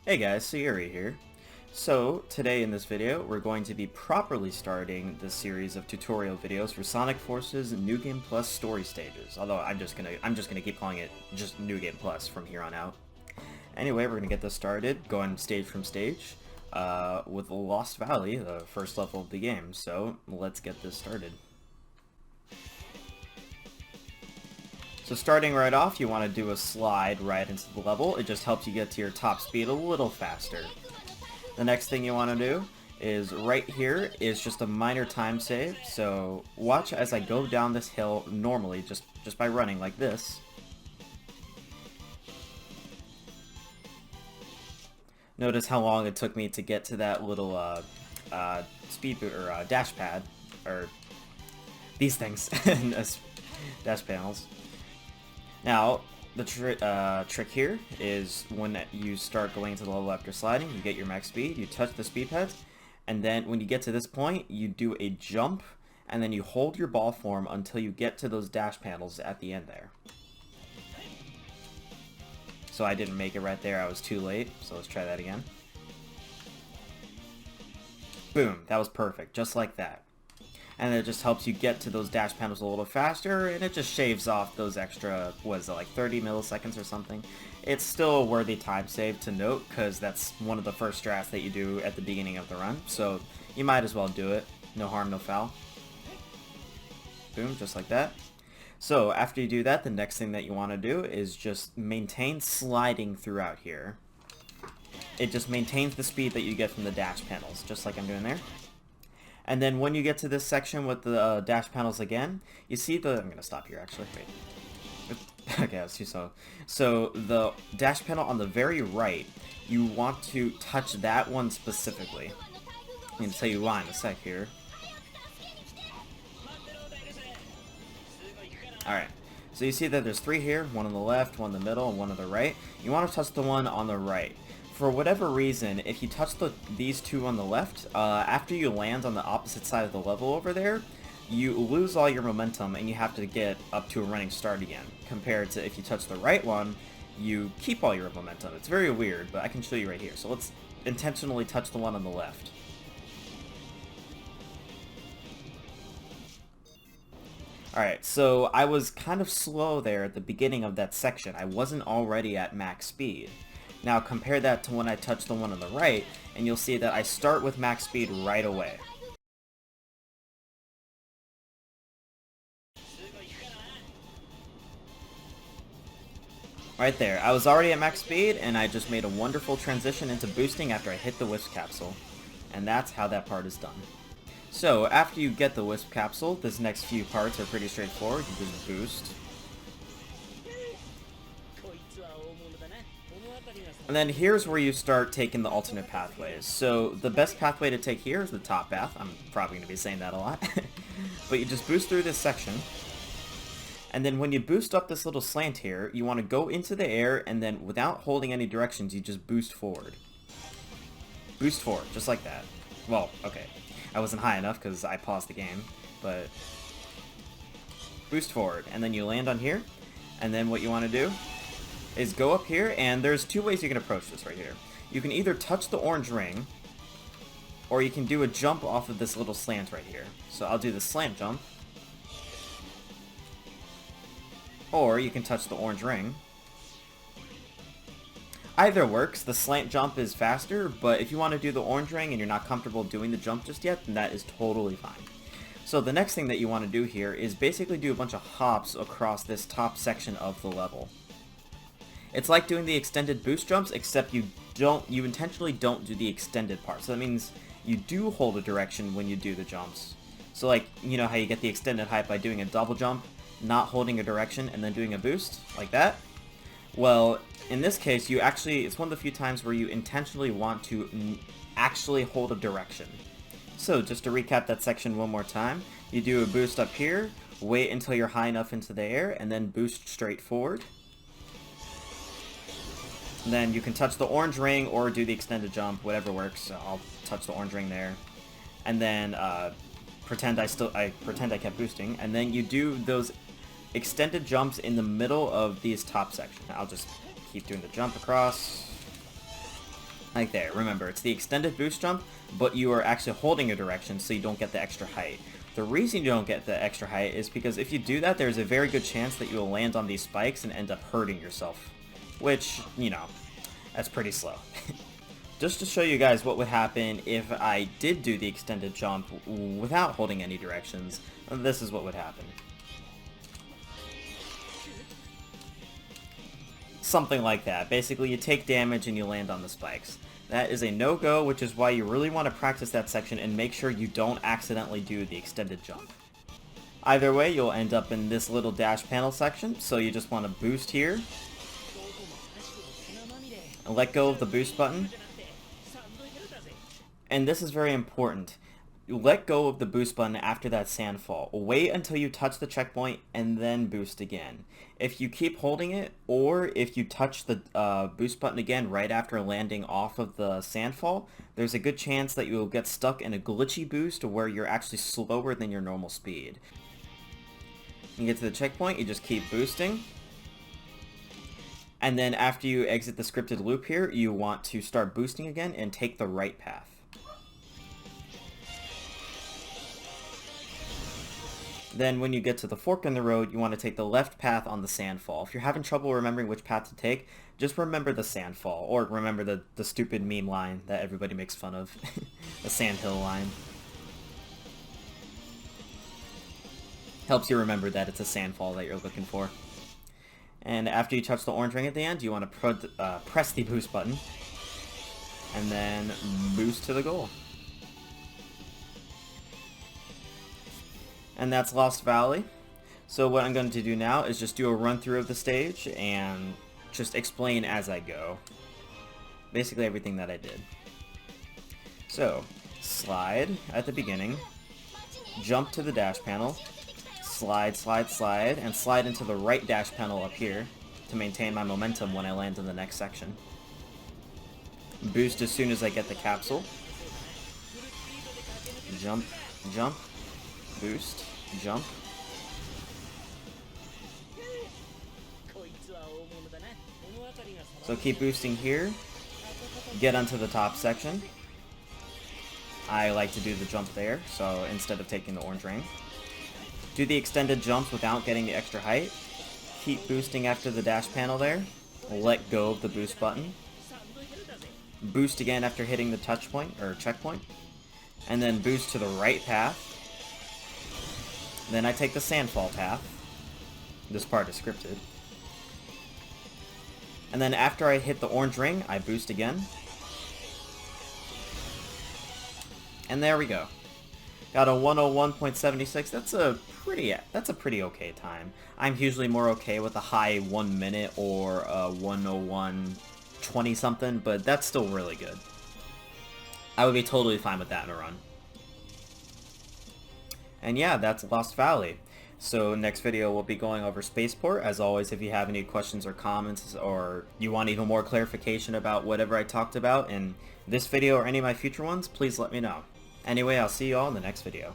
Hey guys, so Yuri here. So, today in this video, we're going to be properly starting the series of tutorial videos for Sonic Forces New Game Plus story stages. Although I'm just gonna keep calling it just New Game Plus from here on out. Anyway, we're gonna get this started, going stage from stage, with Lost Valley, the first level of the game. So, let's get this started. So starting right off, you want to do a slide right into the level. It just helps you get to your top speed a little faster. The next thing you want to do is right here is just a minor time save. So watch as I go down this hill normally, just by running like this. Notice how long it took me to get to that little speed boot or dash pad, or these things, dash panels. Now, the trick here is when you start going into the level after sliding, you get your max speed, you touch the speed pads, and then when you get to this point, you do a jump, and then you hold your ball form until you get to those dash panels at the end there. So I didn't make it right there, I was too late, so let's try that again. Boom, that was perfect, just like that. And it just helps you get to those dash panels a little faster, and it just shaves off those extra, what is it, like 30 milliseconds or something. It's still a worthy time save to note, because that's one of the first strats that you do at the beginning of the run, so you might as well do it. No harm, no foul. Boom, just like that. So after you do that, the next thing that you want to do is just maintain sliding throughout here. It just maintains the speed that you get from the dash panels, just like I'm doing there. And then when you get to this section with the dash panels again, you see the... I'm going to stop here, actually. Wait. Okay, I was too slow. So the dash panel on the very right, you want to touch that one specifically. I'm going to tell you why in a sec here. Alright, so you see that there's 3 here, one on the left, one in the middle, and one on the right. You want to touch the one on the right. For whatever reason, if you touch these 2 on the left, after you land on the opposite side of the level over there, you lose all your momentum and you have to get up to a running start again. Compared to if you touch the right one, you keep all your momentum. It's very weird, but I can show you right here. So let's intentionally touch the one on the left. Alright, so I was kind of slow there at the beginning of that section. I wasn't already at max speed. Now compare that to when I touch the one on the right, and you'll see that I start with max speed right away. Right there, I was already at max speed, and I just made a wonderful transition into boosting after I hit the Wisp Capsule. And that's how that part is done. So, after you get the Wisp Capsule, this next few parts are pretty straightforward. You just boost. And then here's where you start taking the alternate pathways. So the best pathway to take here is the top path. I'm probably going to be saying that a lot. But you just boost through this section. And then when you boost up this little slant here, you want to go into the air, and then without holding any directions, you just boost forward. Boost forward, just like that. Well, okay. I wasn't high enough because I paused the game, but boost forward. And then you land on here, and then what you want to do is go up here, and there's 2 ways you can approach this right here. You can either touch the orange ring, or you can do a jump off of this little slant right here. So I'll do the slant jump. Or you can touch the orange ring. Either works. The slant jump is faster, but if you want to do the orange ring and you're not comfortable doing the jump just yet, then that is totally fine. So the next thing that you want to do here is basically do a bunch of hops across this top section of the level. It's like doing the extended boost jumps, except you intentionally don't do the extended part. So that means you do hold a direction when you do the jumps. So like, you know how you get the extended height by doing a double jump, not holding a direction, and then doing a boost, like that? Well, in this case, it's one of the few times where you intentionally want to actually hold a direction. So just to recap that section one more time, you do a boost up here, wait until you're high enough into the air, and then boost straight forward. Then you can touch the orange ring or do the extended jump, whatever works. So I'll touch the orange ring there, and then pretend I kept boosting, and then you do those extended jumps in the middle of these top sections. I'll just keep doing the jump across. Like there, remember, it's the extended boost jump, but you are actually holding a direction so you don't get the extra height. The reason you don't get the extra height is because if you do that, there's a very good chance that you will land on these spikes and end up hurting yourself. Which, you know, that's pretty slow. Just to show you guys what would happen if I did do the extended jump without holding any directions, this is what would happen. Something like that. Basically, you take damage and you land on the spikes. That is a no-go, which is why you really want to practice that section and make sure you don't accidentally do the extended jump. Either way, you'll end up in this little dash panel section, so you just want to boost here. And let go of the boost button. And this is very important. You let go of the boost button after that sand fall. Wait until you touch the checkpoint and then boost again. If you keep holding it, or if you touch the boost button again right after landing off of the sand fall, there's a good chance that you will get stuck in a glitchy boost where you're actually slower than your normal speed. You get to the checkpoint, you just keep boosting. And then after you exit the scripted loop here, you want to start boosting again and take the right path. Then when you get to the fork in the road, you want to take the left path on the sandfall. If you're having trouble remembering which path to take, just remember the sandfall, or remember the stupid meme line that everybody makes fun of, the sandhill line. Helps you remember that it's a sandfall that you're looking for. And after you touch the orange ring at the end, you want to press the boost button, and then boost to the goal. And that's Lost Valley. So what I'm going to do now is just do a run through of the stage and just explain as I go. Basically everything that I did. So, slide at the beginning, jump to the dash panel, slide, slide, slide, and slide into the right dash panel up here to maintain my momentum when I land in the next section. Boost as soon as I get the capsule. Jump, jump. Boost, jump. So keep boosting here. Get onto the top section. I like to do the jump there, so instead of taking the orange ring. Do the extended jumps without getting the extra height. Keep boosting after the dash panel there. Let go of the boost button. Boost again after hitting the touch point, or checkpoint. And then boost to the right path. Then I take the sandfall path. This part is scripted. And then after I hit the orange ring, I boost again. And there we go. Got a 101.76. That's a pretty okay time. I'm usually more okay with a high 1 minute or a 101.20 something, but that's still really good. I would be totally fine with that in a run. And yeah, that's Lost Valley. So next video we'll be going over Spaceport. As always, if you have any questions or comments, or you want even more clarification about whatever I talked about in this video or any of my future ones, please let me know. Anyway, I'll see you all in the next video.